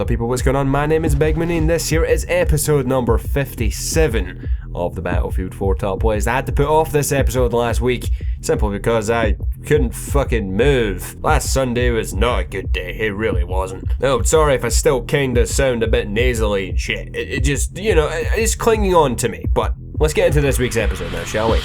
up, people? What's going on? My name is Big Mooney, and this here is episode number 57 of the Battlefield 4 Top Plays. I had to put off this episode last week simply because I couldn't fucking move. Last Sunday was not a good day, it really wasn't. No, sorry if I still kinda sound a bit nasally and shit. It just, you know, it's clinging on to me. But let's get into this week's episode now, shall we?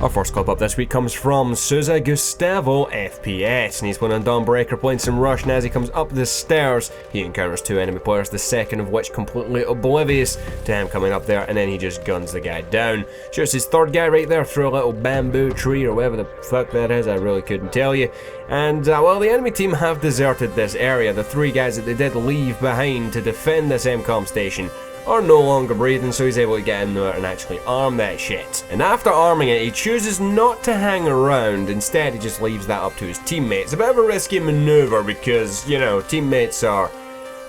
Our first clip up this week comes from Souza Gustavo FPS, and he's playing on Dawnbreaker, playing some Rush, and as he comes up the stairs, he encounters two enemy players, the second of which completely oblivious to him coming up there, and then he just guns the guy down. Shoots his third guy right there through a little bamboo tree, or whatever the fuck that is, I really couldn't tell you. And, well, the enemy team have deserted this area. The three guys that they did leave behind to defend this MCOM station are no longer breathing, so he's able to get in there and actually arm that shit. And after arming it, he chooses not to hang around. Instead, he just leaves that up to his teammates. A bit of a risky maneuver because, you know, teammates are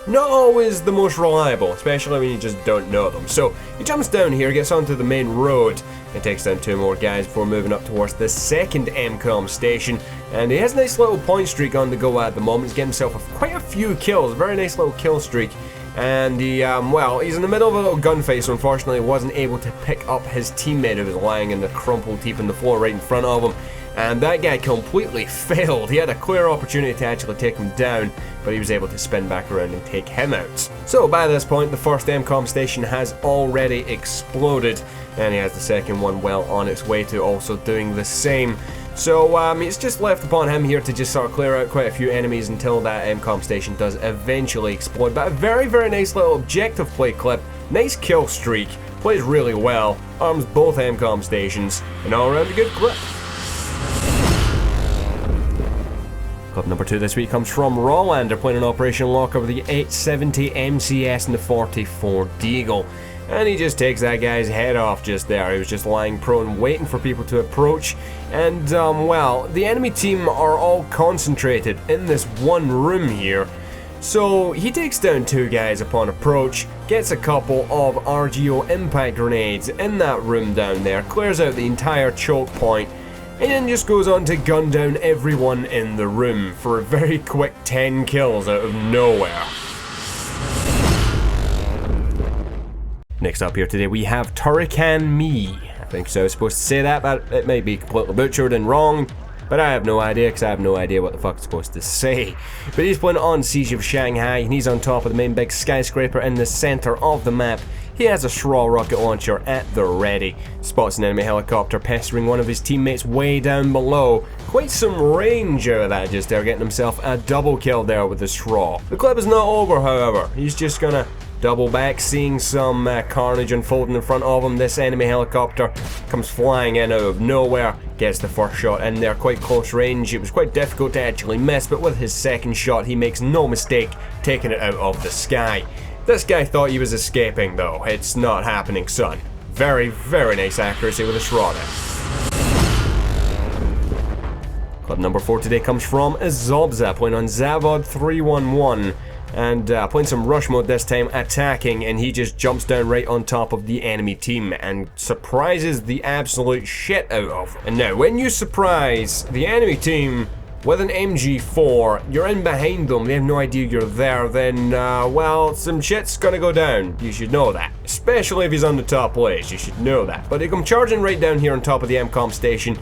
not always the most reliable, especially when you just don't know them. So he jumps down here, gets onto the main road, and takes down two more guys before moving up towards the second MCOM station. And he has a nice little point streak on the go at the moment. He's getting himself quite a few kills, a very nice little kill streak. And he, well, he's in the middle of a little gunfight, so unfortunately wasn't able to pick up his teammate who was lying in the crumpled heap on the floor right in front of him. And that guy completely failed. He had a clear opportunity to actually take him down, but he was able to spin back around and take him out. So by this point, the first MCOM station has already exploded, and he has the second one well on its way to also doing the same. So it's just left upon him here to just sort of clear out quite a few enemies until that MCOM station does eventually explode. But a very, very nice little objective play clip, nice kill streak, plays really well, arms both MCOM stations, and all around a good clip. Clip number 2 this week comes from Rawlander, playing an Operation Locker with the 870 MCS and the 44 Deagle. And he just takes that guy's head off just there. He was just lying prone, waiting for people to approach. And, well, the enemy team are all concentrated in this one room here. So he takes down two guys upon approach, gets a couple of RGO impact grenades in that room down there, clears out the entire choke point, and then just goes on to gun down everyone in the room for a very quick 10 kills out of nowhere. Next up here today, we have Turrican Me. I think so I was supposed to say that, but it may be completely butchered and wrong, but I have no idea, because I have no idea what the fuck it's supposed to say. But he's playing on Siege of Shanghai, and he's on top of the main big skyscraper in the center of the map. He has a straw rocket launcher at the ready. Spots an enemy helicopter pestering one of his teammates way down below. Quite some range out of that just there, getting himself a double kill there with the straw. The clip is not over, however. He's just gonna double back, seeing some carnage unfolding in front of him. This enemy helicopter comes flying in out of nowhere, gets the first shot in there, quite close range. It was quite difficult to actually miss, but with his second shot, he makes no mistake taking it out of the sky. This guy thought he was escaping though. It's not happening, son. Very, very nice accuracy with a straw there. Clip number 4 today comes from Zobza, playing on Zavod 311. And playing some rush mode this time, attacking, and he just jumps down right on top of the enemy team and surprises the absolute shit out of. And now, when you surprise the enemy team with an MG4, you're in behind them, they have no idea you're there, then, well, some shit's gonna go down. You should know that. Especially if he's on the top place, you should know that. But they come charging right down here on top of the MCOM station.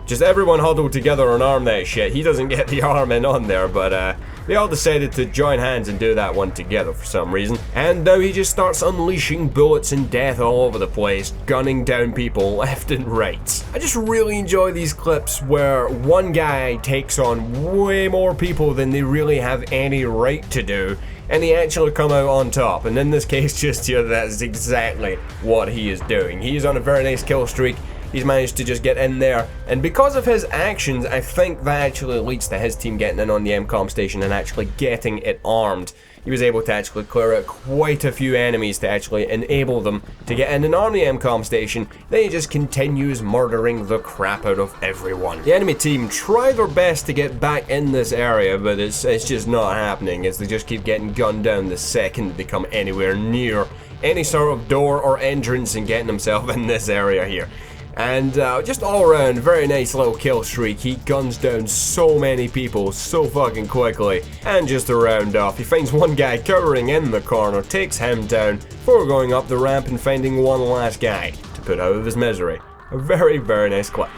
Just everyone huddled together and arm that shit. He doesn't get the arming on there, but they all decided to join hands and do that one together for some reason. And now he just starts unleashing bullets and death all over the place, gunning down people left and right. I just really enjoy these clips where one guy takes on way more people than they really have any right to do, and he actually come out on top. And in this case, just here, that's exactly what he is doing. He is on a very nice kill streak. He's managed to just get in there, and because of his actions, I think that actually leads to his team getting in on the MCOM station and actually getting it armed. He was able to actually clear out quite a few enemies to actually enable them to get in and arm the MCOM station. Then he just continues murdering the crap out of everyone. The enemy team try their best to get back in this area, but it's just not happening, as they just keep getting gunned down the second they come anywhere near any sort of door or entrance and getting themselves in this area here. And just all around, very nice little kill streak. He guns down so many people so fucking quickly. And just to round off, he finds one guy cowering in the corner, takes him down before going up the ramp and finding one last guy to put out of his misery. A very, very nice clip.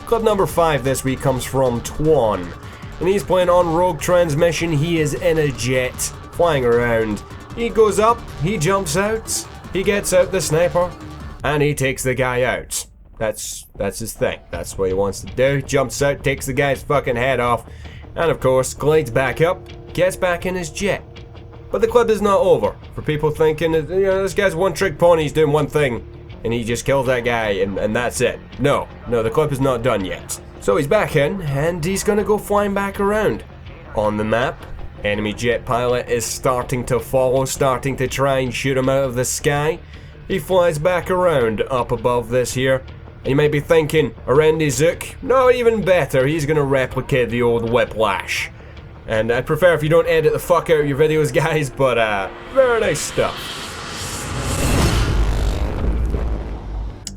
Clip number 5 this week comes from Twan. And he's playing on Rogue Transmission. He is in a jet, flying around. He goes up, he jumps out, he gets out the sniper, and he takes the guy out. That's his thing. That's what he wants to do. Jumps out, takes the guy's fucking head off, and of course, glides back up, gets back in his jet. But the clip is not over. For people thinking, you know, this guy's one trick pony, he's doing one thing, and he just kills that guy, and that's it. No, the clip is not done yet. So he's back in, and he's gonna go flying back around. On the map, enemy jet pilot is starting to follow, starting to try and shoot him out of the sky. He flies back around up above this here. And you might be thinking, a Randy Zook? No, even better, he's gonna replicate the old Whiplash. And I'd prefer if you don't edit the fuck out of your videos, guys, but very nice stuff.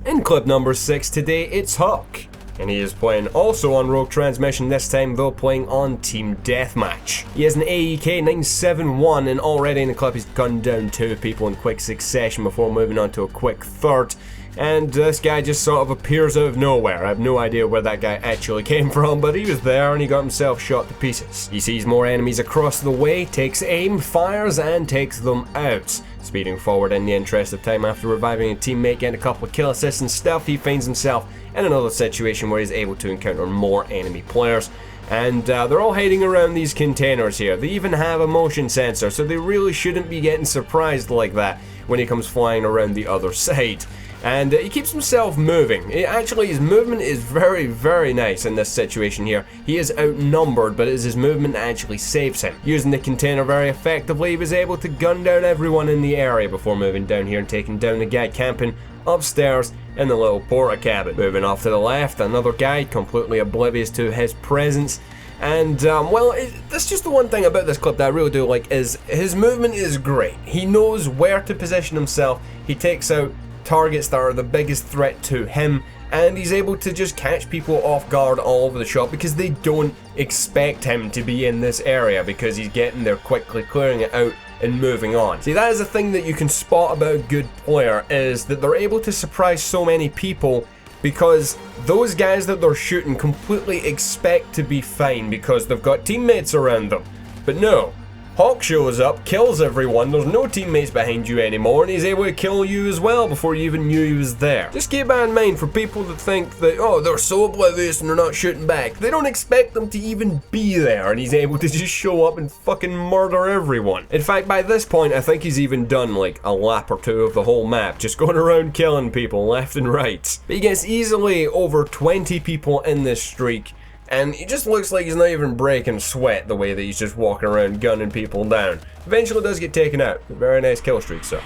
In clip number 6 today, it's Huck. And he is playing also on Rogue Transmission, this time though playing on Team Deathmatch. He has an AEK 971 and already in the clip he's gunned down 2 people in quick succession before moving on to a quick third. And this guy just sort of appears out of nowhere. I have no idea where that guy actually came from, but he was there and he got himself shot to pieces. He sees more enemies across the way, takes aim, fires and takes them out. Speeding forward in the interest of time after reviving a teammate, getting a couple of kill assists and stuff, he finds himself in another situation where he's able to encounter more enemy players. And they're all hiding around these containers here. They even have a motion sensor, so they really shouldn't be getting surprised like that when he comes flying around the other side. And he keeps himself moving. Actually, his movement is very, very nice in this situation here. He is outnumbered, but his movement actually saves him. Using the container very effectively, he was able to gun down everyone in the area before moving down here and taking down the guy camping upstairs in the little porta cabin. Moving off to the left, another guy completely oblivious to his presence. And, well, that's just the one thing about this clip that I really do like, is his movement is great. He knows where to position himself. He takes out targets that are the biggest threat to him, and he's able to just catch people off guard all over the shop because they don't expect him to be in this area because he's getting there quickly, clearing it out and moving on. See, that is a thing that you can spot about a good player, is that they're able to surprise so many people because those guys that they're shooting completely expect to be fine because they've got teammates around them. But no, Hawk shows up, kills everyone, there's no teammates behind you anymore, and he's able to kill you as well before you even knew he was there. Just keep that in mind for people that think that, oh, they're so oblivious and they're not shooting back. They don't expect them to even be there, and he's able to just show up and fucking murder everyone. In fact, by this point, I think he's even done like a lap or 2 of the whole map, just going around killing people left and right. But he gets easily over 20 people in this streak, and he just looks like he's not even breaking sweat the way that he's just walking around gunning people down. Eventually does get taken out. A very nice kill streak, so.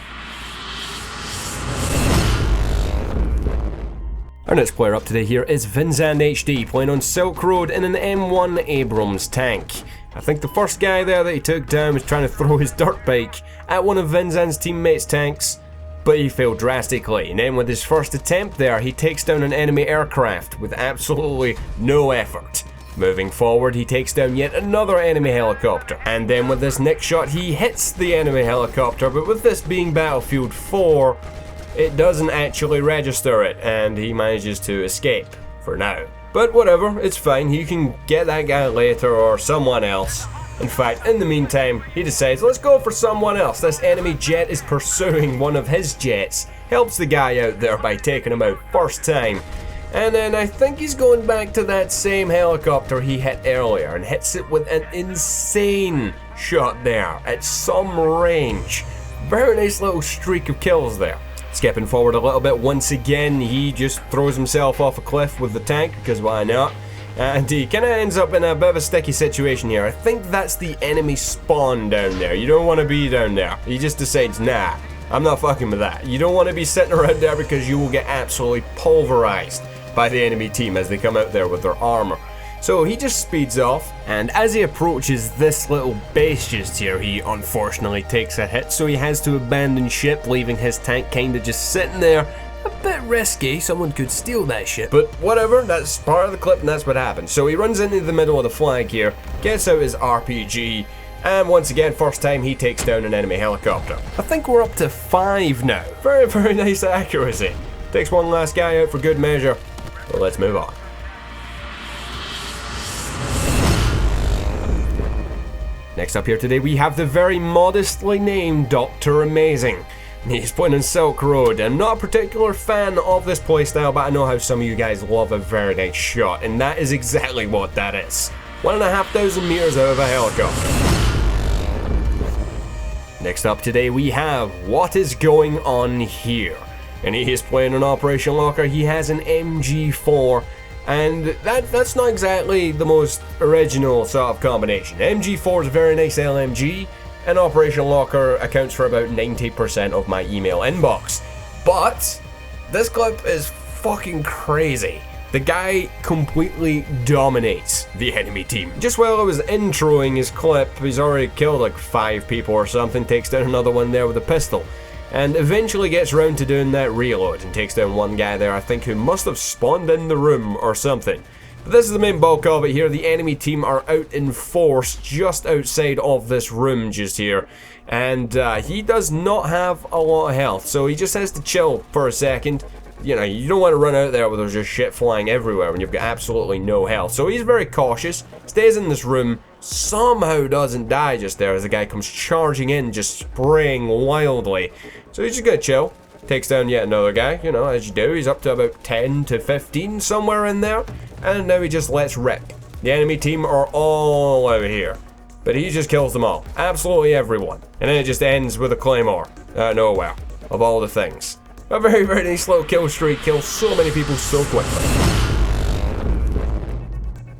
Our next player up today here is Vincent HD, playing on Silk Road in an M1 Abrams tank. I think the first guy there that he took down was trying to throw his dirt bike at one of Vincent's teammates' tanks, but he failed drastically, and then with his first attempt there, he takes down an enemy aircraft with absolutely no effort. Moving forward, he takes down yet another enemy helicopter, and then with this next shot, he hits the enemy helicopter, but with this being Battlefield 4, it doesn't actually register it, and he manages to escape, for now. But whatever, it's fine, he can get that guy later, or someone else. In fact, in the meantime, he decides, let's go for someone else. This enemy jet is pursuing one of his jets, helps the guy out there by taking him out first time, and then I think he's going back to that same helicopter he hit earlier and hits it with an insane shot there at some range. Very nice little streak of kills there. Skipping forward a little bit, once again, he just throws himself off a cliff with the tank, because why not? And he kind of ends up in a bit of a sticky situation here. I think that's the enemy spawn down there. You don't want to be down there. He just decides, nah, I'm not fucking with that. You don't want to be sitting around there because you will get absolutely pulverized by the enemy team as they come out there with their armor. So he just speeds off, and as he approaches this little base just here, he unfortunately takes a hit, so he has to abandon ship, leaving his tank kinda just sitting there. A bit risky, someone could steal that ship. But whatever, that's part of the clip and that's what happens. So he runs into the middle of the flag here, gets out his RPG, and once again, first time he takes down an enemy helicopter. I think we're up to 5 now. Very, very nice accuracy. Takes one last guy out for good measure. Well, let's move on. Next up here today, we have the very modestly named Dr. Amazing. He's playing on Silk Road. I'm not a particular fan of this playstyle, but I know how some of you guys love a very nice shot, and that is exactly what that is. 1,500 meters out of a helicopter. Next up today, we have What Is Going On Here? And he is playing an Operation Locker. He has an MG4. And that's not exactly the most original sort of combination. MG4 is a very nice LMG, and Operation Locker accounts for about 90% of my email inbox. But this clip is fucking crazy. The guy completely dominates the enemy team. Just while I was introing his clip, he's already killed like 5 people or something, takes down another one there with a pistol. And eventually gets round to doing that reload and takes down one guy there, I think, who must have spawned in the room or something. But this is the main bulk of it here. The enemy team are out in force just outside of this room just here. And he does not have a lot of health, so he just has to chill for a second. You know, you don't want to run out there where there's just shit flying everywhere when you've got absolutely no health. So he's very cautious, stays in this room, somehow doesn't die just there as the guy comes charging in, just spraying wildly. So he's just gonna chill, takes down yet another guy, you know, as you do. He's up to about 10 to 15, somewhere in there. And now he just lets rip. The enemy team are all out here, but he just kills them all. Absolutely everyone. And then it just ends with a claymore out of nowhere, of all the things. A very, very nice little kill streak, kills so many people so quickly.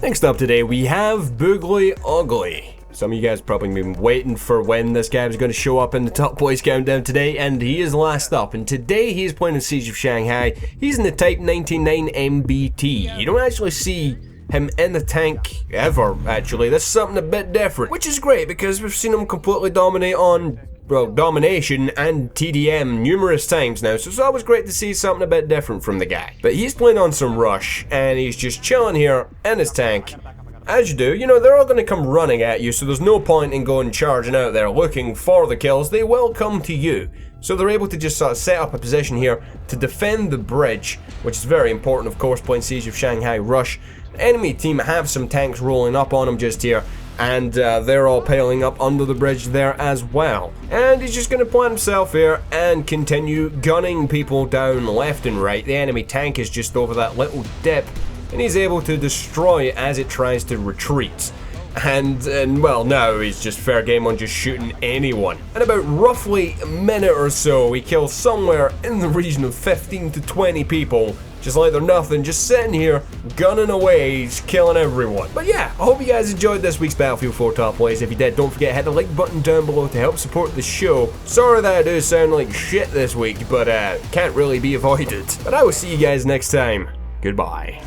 Next up today, we have Boogly Ugly. Some of you guys probably been waiting for when this guy was going to show up in the top boys countdown today, and he is last up. And today he is playing in Siege of Shanghai. He's in the Type 99 MBT. You don't actually see him in the tank ever, actually. That's something a bit different, which is great because we've seen him completely dominate on, well, domination and TDM numerous times now, so it's always great to see something a bit different from the guy. But he's playing on some rush, and he's just chilling here in his tank. As you do, you know, they're all going to come running at you, so there's no point in going charging out there looking for the kills. They will come to you. So they're able to just sort of set up a position here to defend the bridge, which is very important, of course, playing Siege of Shanghai Rush. The enemy team have some tanks rolling up on them just here, and they're all piling up under the bridge there as well. And he's just going to plant himself here and continue gunning people down left and right. The enemy tank is just over that little dip, and he's able to destroy it as it tries to retreat. And well, now he's just fair game on just shooting anyone. And about roughly a minute or so, he kills somewhere in the region of 15 to 20 people, just like they're nothing, just sitting here, gunning away, he's killing everyone. But yeah, I hope you guys enjoyed this week's Battlefield 4 Top Plays. If you did, don't forget to hit the like button down below to help support the show. Sorry that I do sound like shit this week, but can't really be avoided. But I will see you guys next time. Goodbye.